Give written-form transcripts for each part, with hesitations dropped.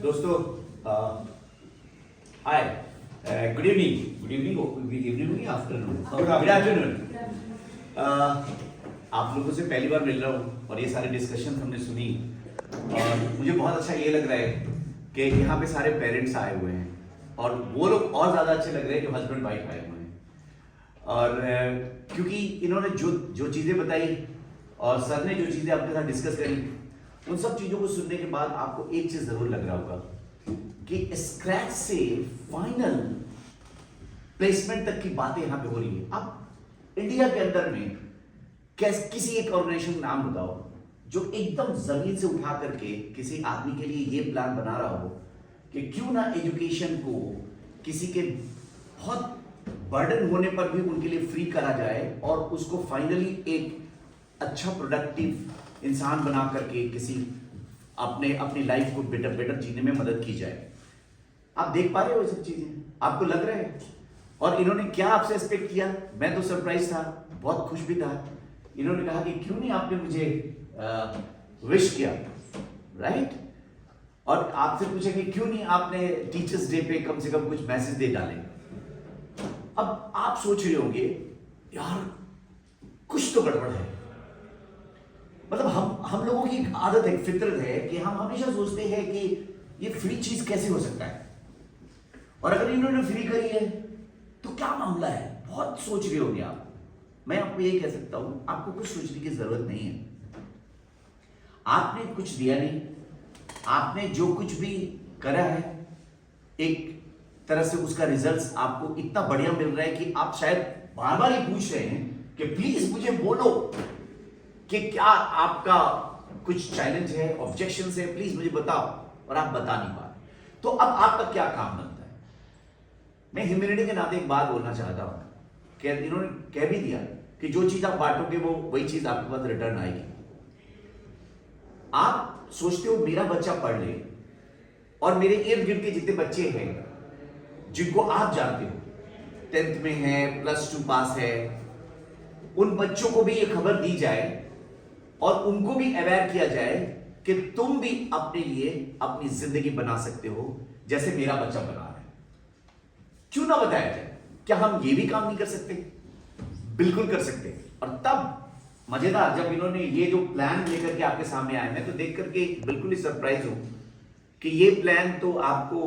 दोस्तों hi good evening afternoon good afternoon. आप लोगों से पहली बार मिल रहा हूँ और ये सारे डिस्कशन हमने सुनी और मुझे बहुत अच्छा ये लग रहा है कि यहाँ पे सारे पेरेंट्स आए हुए हैं और वो लोग और ज़्यादा अच्छे लग रहे हैं जो हस्बैंड वाइफ आए हुए हैं। और क्योंकि इन्होंने जो जो चीज़ें बताई और सर ने जो चीज़ें आपके साथ डिस्कस करी, उन सब चीज़ों को सुनने के बाद आपको एक चीज़ ज़रूर लग रहा होगा कि स्क्रैच से फाइनल प्लेसमेंट तक की बातें यहाँ पे हो रही है। अब इंडिया के अंदर में किसी एक ऑर्गेनाइजेशन नाम बताओ जो एकदम जमीन से उठा करके किसी आदमी के लिए ये प्लान बना रहा हो कि क्यों ना एजुकेशन को किसी के बहुत बर्डन होने पर भी उनके लिए फ्री करा जाए और उसको फाइनली एक अच्छा प्रोडक्टिव इंसान बना करके किसी अपनी लाइफ को बेटर जीने में मदद की जाए। आप देख पा रहे हो ये सब चीजें, आपको लग रहा है? और इन्होंने क्या आपसे एक्सपेक्ट किया? मैं तो सरप्राइज था, बहुत खुश भी था। इन्होंने कहा कि क्यों नहीं आपने मुझे विश किया, राइट? और आपसे पूछा कि क्यों नहीं आपने टीचर्स डे पे कम से कम कुछ मैसेज दे डाले। अब आप सोच रहे होंगे यार कुछ तो गड़बड़ है। मतलब हम लोगों की एक आदत है, फितरत है कि हम हमेशा सोचते हैं कि ये फ्री चीज कैसे हो सकता है, और अगर इन्होंने फ्री करी है तो क्या मामला है। बहुत सोच रहे होंगे आप। मैं आपको ये कह सकता हूं, आपको कुछ सोचने की जरूरत नहीं है। आपने कुछ दिया नहीं, आपने जो कुछ भी करा है एक तरह से उसका रिजल्ट आपको इतना बढ़िया मिल रहा है कि आप शायद बार बार ही पूछ रहे हैं कि प्लीज मुझे बोलो कि क्या आपका कुछ चैलेंज है, ऑब्जेक्शन है, प्लीज मुझे बताओ, और आप बता नहीं पा रहे। तो अब आपका क्या काम बनता है? मैं ह्यूमैनिटी के नाते एक बात बोलना चाहता हूं कि इन्होंने कह भी दिया कि जो चीज आप बांटोगे वो वही चीज आपके पास रिटर्न आएगी। आप सोचते हो मेरा बच्चा पढ़ ले, और मेरे इर्द गिर्द के जितने बच्चे हैं जिनको आप जानते हो 10th में है, +2 पास है, उन बच्चों को भी ये खबर दी जाए और उनको भी अवेयर किया जाए कि तुम भी अपने लिए अपनी जिंदगी बना सकते हो जैसे मेरा बच्चा बना रहा है। क्यों ना बताया जाए? क्या हम ये भी काम नहीं कर सकते? बिल्कुल कर सकते। और तब मजेदार, जब इन्होंने ये जो प्लान लेकर के आपके सामने आए, मैं तो देख करके बिल्कुल ही सरप्राइज हूं कि ये प्लान तो आपको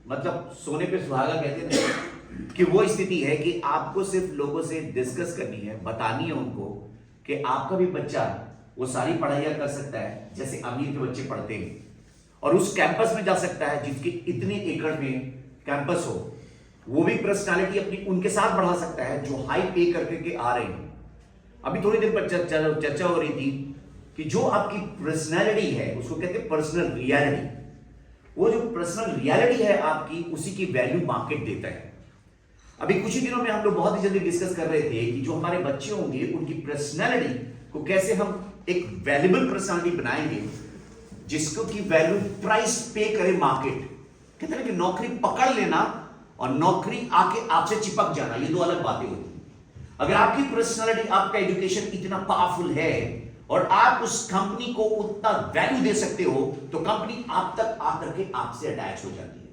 मतलब सोने पे सुहागा कहते थे कि वो स्थिति है कि आपको सिर्फ लोगों से डिस्कस करनी है, बतानी है उनको कि आपका भी बच्चा वो सारी पढ़ाइयां कर सकता है जैसे अमीर के बच्चे पढ़ते हैं, और उस कैंपस में जा सकता है जिसके इतने एकड़ में कैंपस हो। वो भी पर्सनालिटी अपनी उनके साथ बढ़ा सकता है जो हाई पे करके आ रहे हैं। अभी थोड़ी देर पर चर्चा हो रही थी कि जो आपकी पर्सनैलिटी है उसको कहते हैं पर्सनल रियलिटी। वो जो पर्सनल रियलिटी है आपकी, उसी की वैल्यू मार्केट देता है। अभी कुछ ही दिनों में हम लोग बहुत ही जल्दी डिस्कस कर रहे थे कि जो हमारे बच्चे होंगे उनकी पर्सनैलिटी को कैसे हम एक वैल्यूएबल पर्सनालिटी बनाएंगे जिसको की वैल्यू प्राइस पे करे मार्केट। कहते हैं कि नौकरी पकड़ लेना और नौकरी आके आपसे चिपक जाना, ये दो अलग बातें होती हैं। अगर आपकी पर्सनालिटी, आपका एजुकेशन इतना पावरफुल है और आप उस कंपनी को उतना वैल्यू दे सकते हो तो कंपनी आप तक आकर के आपसे अटैच हो जाती है।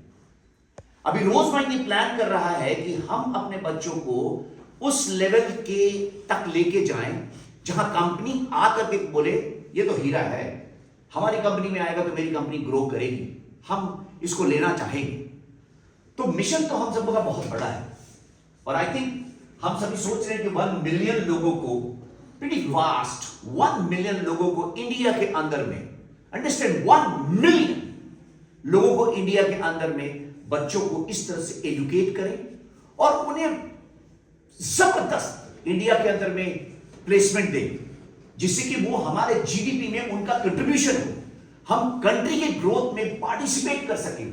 अभी रोजमर्रा ये प्लान कर रहा है कि हम अपने बच्चों को उस लेवल के तक लेके जाएं जहां कंपनी आकर के बोले ये तो हीरा है, हमारी कंपनी में आएगा तो मेरी कंपनी ग्रो करेगी, हम इसको लेना चाहेंगे। तो मिशन तो हम सबका बहुत बड़ा है, और आई थिंक हम सभी सोच रहे हैं कि 1 मिलियन लोगों को, प्रीटी वास्ट 1 मिलियन लोगों को इंडिया के अंदर में, अंडरस्टैंड, 1 मिलियन लोगों को इंडिया के अंदर में बच्चों को इस तरह से एजुकेट करें और उन्हें जबरदस्त इंडिया के अंदर में प्लेसमेंट दें जिससे कि वो हमारे जीडीपी में उनका कंट्रीब्यूशन हो, हम कंट्री के ग्रोथ में पार्टिसिपेट कर सकें।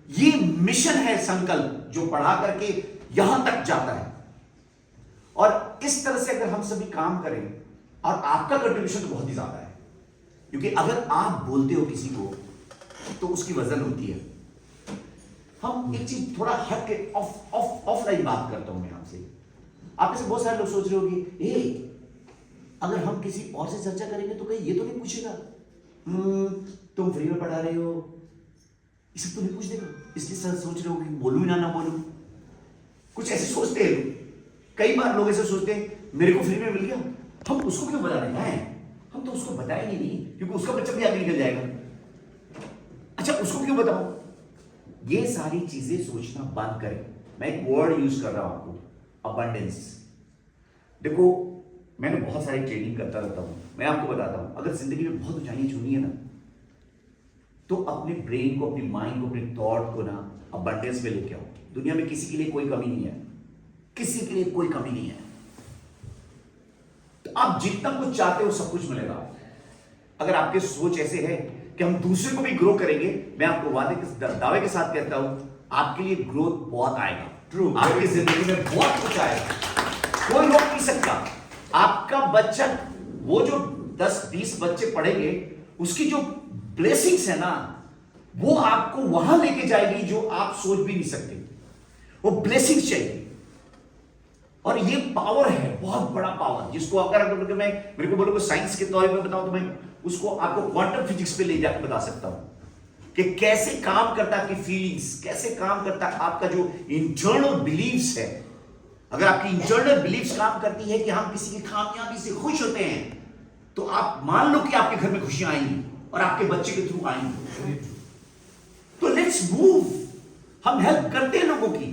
ये मिशन है, संकल्प जो बढ़ा करके यहां तक जाता है। और इस तरह से अगर हम सभी काम करें, और आपका कंट्रीब्यूशन तो बहुत ही ज्यादा है, क्योंकि अगर आप बोलते हो किसी को तो उसकी वजन होती है। हम एक चीज थोड़ा हट के ऑफलाइन बात करता हूं मैं आपसे। आप में से बहुत सारे लोग सोच रहे होंगे अगर हम किसी और से चर्चा करेंगे तो कहीं ये तो नहीं पूछेगा तुम फ्री में पढ़ा रहे हो, ये सब तो नहीं पूछ देगा, इसलिए सर सोच रहे हो कि बोलूं ना बोलूं। कुछ ऐसे सोचते हैं लोग। कई बार लोग ऐसे सोचते हैं मेरे को फ्री में मिल गया, हम उसको क्यों बता रहे हैं, हम तो उसको बताएंगे नहीं क्योंकि उसका बच्चा भी आगे निकल जाएगा। अच्छा उसको क्यों बताओ? ये सारी चीजें सोचना बंद करें। मैं एक वर्ड यूज कर रहा हूं आपको, अबंडेंस। देखो मैंने बहुत सारी ट्रेनिंग करता रहता हूं, मैं आपको बताता हूं, अगर जिंदगी में बहुत ऊंचाइयां छूनी है ना, तो अपने ब्रेन को, अपने माइंड को, अपने थॉट को ना अबंडेंस में लेके आओ। दुनिया में किसी के लिए कोई कमी नहीं है, किसी के लिए कोई कमी नहीं है। तो आप जितना कुछ चाहते हो सब कुछ मिलेगा। अगर आपके सोच ऐसे है कि हम दूसरे को भी ग्रो करेंगे, मैं आपको दावे के साथ कहता हूं आपके लिए ग्रोथ बहुत आएगा। ट्रू, आपकी जिंदगी में बहुत कुछ आएगा, कोई रोक नहीं सकता। आपका बच्चा, वो जो 10-20 बच्चे पढ़ेंगे, उसकी जो ब्लेसिंग्स है ना, वो आपको वहां लेके जाएगी जो आप सोच भी नहीं सकते। वो ब्लेसिंग्स चाहिए, और ये पावर है, बहुत बड़ा पावर, जिसको अगर मैं मेरे को बोलोगे साइंस के तौर पे बताऊं तो मैं उसको आपको क्वांटम फिजिक्स पे ले जाकर बता सकता हूं कि कैसे काम करता है आपकी फीलिंग्स, कैसे काम करता है आपका जो इंटरनल बिलीव्स है। अगर आपकी इंटरनल बिलीव्स काम करती है कि हम किसी की कामयाबी से खुश होते हैं, तो आप मान लो कि आपके घर में खुशियां आएंगी और आपके बच्चे के थ्रू आएंगी। तो लेट्स मूव, हम हेल्प करते हैं लोगों की,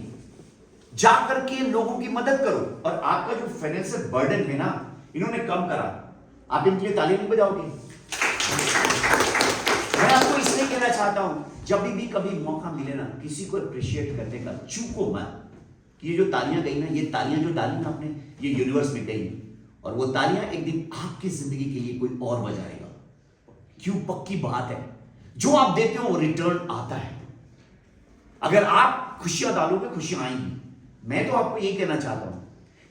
जाकर के लोगों की मदद करो। और आपका जो फाइनेंशियल बर्डन है ना, इन्होंने कम करा, आप इनके लिए ताली नहीं बजाओगे? मैं आपको इसलिए कहना चाहता हूं, जब भी कभी मौका मिले ना, किसी को अप्रिशिएट करने का चूको मत। कि ये जो तालियां गई ना, ये तालियां जो डाली ना आपने, ये यूनिवर्स में गई, और वो तालियां एक दिन आपकी जिंदगी के लिए कोई और बजाएगा। क्यों? पक्की बात है, जो आप देते हो वो रिटर्न आता है। अगर आप खुशियां डालोगे, खुशियां आएंगी। मैं तो आपको यही कहना चाहता हूं,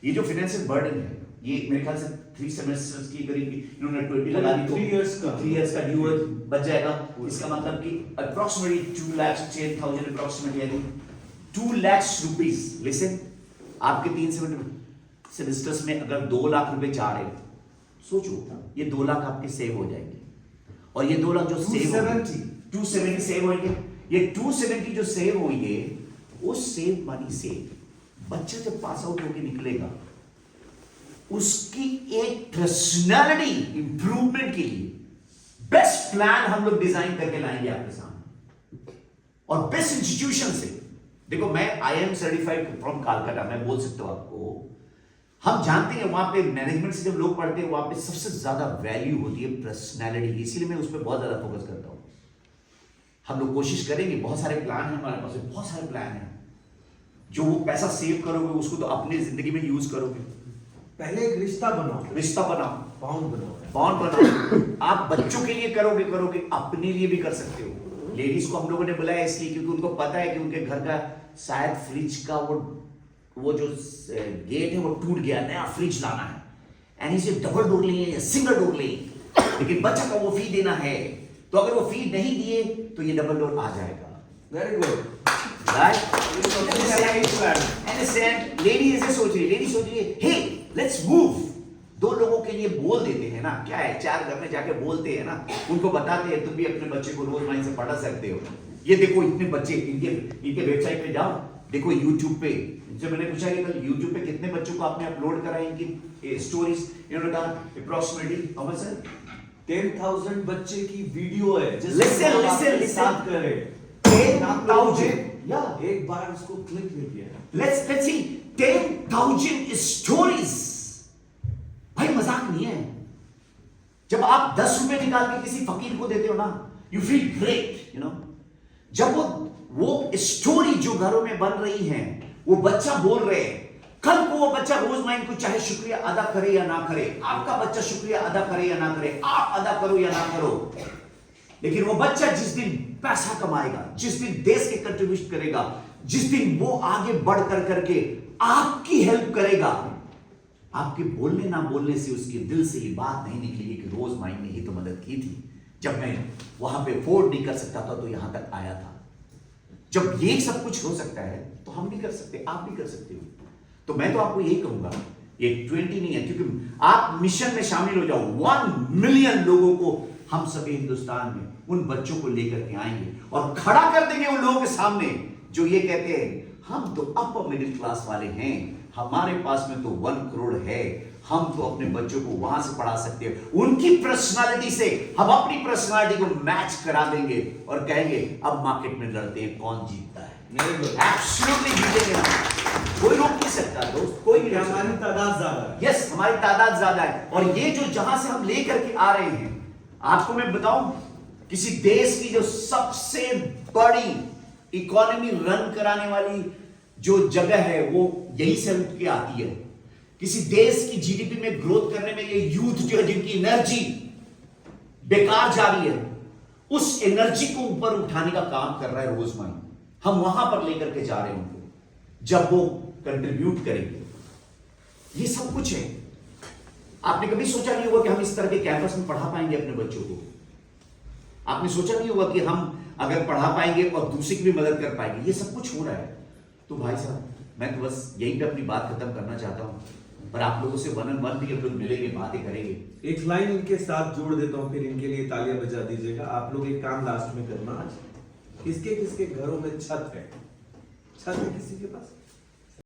ये जो फाइनेंशियल बर्डन है, ये मेरे ख्याल से 3 सेमेस्टर्स की करीब इन्होंने 20 लगा दी, 3 इयर्स का ड्यू बच जाएगा। इसका मतलब कि approximately 2,10,000 approximately 2 lakh rupees. Listen, आपके 3 सेमेस्टर्स में अगर 2 लाख रुपए जा रहे, सोचो ये 2 लाख आपके सेव हो जाएंगे। और ये 2 लाख जो सेव 270 सेव होंगे, ये 270 जो सेव होंगे, उस सेव मनी से बच्चा जब पास आउट होकर निकलेगा, उसकी एक पर्सनालिटी इंप्रूवमेंट के लिए बेस्ट प्लान हम लोग डिजाइन करके लाएंगे आपके सामने, और बेस्ट इंस्टीट्यूशन से। देखो मैं IIM सर्टिफाइड फ्रॉम कालकाटा, मैं बोल सकता हूं आपको, हम जानते हैं वहां पे मैनेजमेंट से जब लोग पढ़ते हैं, वहां पे सबसे ज्यादा वैल्यू होती है पर्सनालिटी, इसीलिए मैं उस पर बहुत ज्यादा फोकस करता हूं। हम लोग कोशिश करेंगे, बहुत सारे प्लान है हमारे पास, बहुत सारे प्लान है। जो वो पैसा सेव करोगे उसको तो अपनी जिंदगी में यूज करोगे। पहले एक रिश्ता बनाओ, बॉन्ड बनाओ। आप बच्चों के लिए करोगे, अपने लिए भी कर सकते हो। लेडीज को हम लोगों ने बुलाया इसलिए क्योंकि उनको पता है कि उनके घर का शायद फ्रिज का वो जो गेट है वो टूट गया, नया फ्रिज लाना है, एंड इसे डबल डोर लें या सिंगल डोर लें, लेकिन बच्चा का वो फी देना है। तो अगर वो फी नहीं दिए तो ये डबल डोर आ जाएगा। Very good, right? लेडी ऐसे सोच रही है, हे लेट्स मूव। 2 लोगों के लिए बोल देते हैं ना, क्या है, 4 घर में जाके बोलते हैं ना, उनको बताते हैं तुम भी अपने बच्चे को रोज माइंड से पढ़ा सकते हो। ये देखो इतने बच्चे, इनके वेबसाइट पे जाओ, देखो यूट्यूब पे, इनसे मैंने पूछा कि कल यूट्यूब पे कितने बच्चों को आपने अपलोड करा है इनकी स्टोरीज, इन्होंने कहा अप्रोक्सीमेटली हाउ मच सर, 10,000 बच्चे की वीडियो है। लिसन करे 10,000, या एक बार उसको क्लिक नहीं किया। Let's see 10,000 stories. भाई मजाक नहीं है। जब आप 10 रुपए निकाल के किसी फकीर को देते हो ना, you feel great, you know. जब वो स्टोरी जो घरों में बन रही है, वो बच्चा बोल रहे हैं, कल को वो बच्चा रोज माइंड को चाहे शुक्रिया अदा करे या ना करे, आपका बच्चा शुक्रिया अदा करे या ना करे, आप अदा करो या ना करो, लेकिन वो बच्चा जिस दिन पैसा कमाएगा, जिस दिन देश के कंट्रीब्यूशन करेगा, जिस दिन वो आगे बढ़ करके आपकी हेल्प करेगा, आपके बोलने ना बोलने से उसके दिल से ये बात नहीं निकलेगी कि रोज माइंड ने ये तो मदद की थी, जब मैं वहां पे अफोर्ड नहीं कर सकता था तो यहां तक आया था। जब ये सब कुछ हो सकता है तो हम भी कर सकते, आप भी कर सकते हो। तो मैं तो आपको यही कहूंगा, ये 20 नहीं है, क्योंकि आप मिशन में शामिल हो जाओ, 1 मिलियन लोगों को हम सभी हिंदुस्तान में उन बच्चों को लेकर के आएंगे और खड़ा कर देंगे उन लोगों के सामने जो ये कहते हैं हम तो अपर मिडिल क्लास वाले हैं, हमारे पास में तो 1 करोड़ है, हम तो अपने बच्चों को वहां से पढ़ा सकते हैं। उनकी पर्सनालिटी से हम अपनी पर्सनालिटी को मैच करा देंगे और कहेंगे अब मार्केट में लड़ते हैं कौन जीतता है। एब्सोल्युटली जीतेंगे हम, कोई रोक नहीं सकता दोस्त, कोई भी। हमारी तादाद ज्यादा है। यस, हमारी तादाद ज्यादा है। और ये जो जहां से हम लेकर के आ रहे हैं, आपको मैं बताऊं, किसी देश की जो सबसे बड़ी इकोनॉमी रन कराने वाली जो जगह है वो यहीं से उठ के आती है। किसी देश की जीडीपी में ग्रोथ करने में ये यूथ जो है जिनकी एनर्जी बेकार जा रही है, उस एनर्जी को ऊपर उठाने का काम कर रहा है रोजमर्रा। हम वहां पर लेकर के जा रहे हैं उनको, जब वो कंट्रीब्यूट करेंगे। ये सब कुछ है। आपने कभी सोचा नहीं होगा कि हम इस तरह के कैंपस में पढ़ा पाएंगे अपने बच्चों को। आपने सोचा नहीं होगा कि हम अगर पढ़ा पाएंगे और दूसरे की भी मदद कर पाएंगे। ये सब कुछ हो रहा है। तो भाई साहब, मैं तो बस यहीं पे अपनी बात खत्म करना चाहता हूं, पर आप लोगों से 1-on-1 भी हम लोग मिलेंगे, बातें करेंगे। एक लाइन इनके साथ जोड़ देता हूँ, फिर इनके लिए तालियां बजा दीजिएगा। आप लोग एक काम लास्ट में करना, आज किसके किसके घरों में छत है? छत है किसी के पास?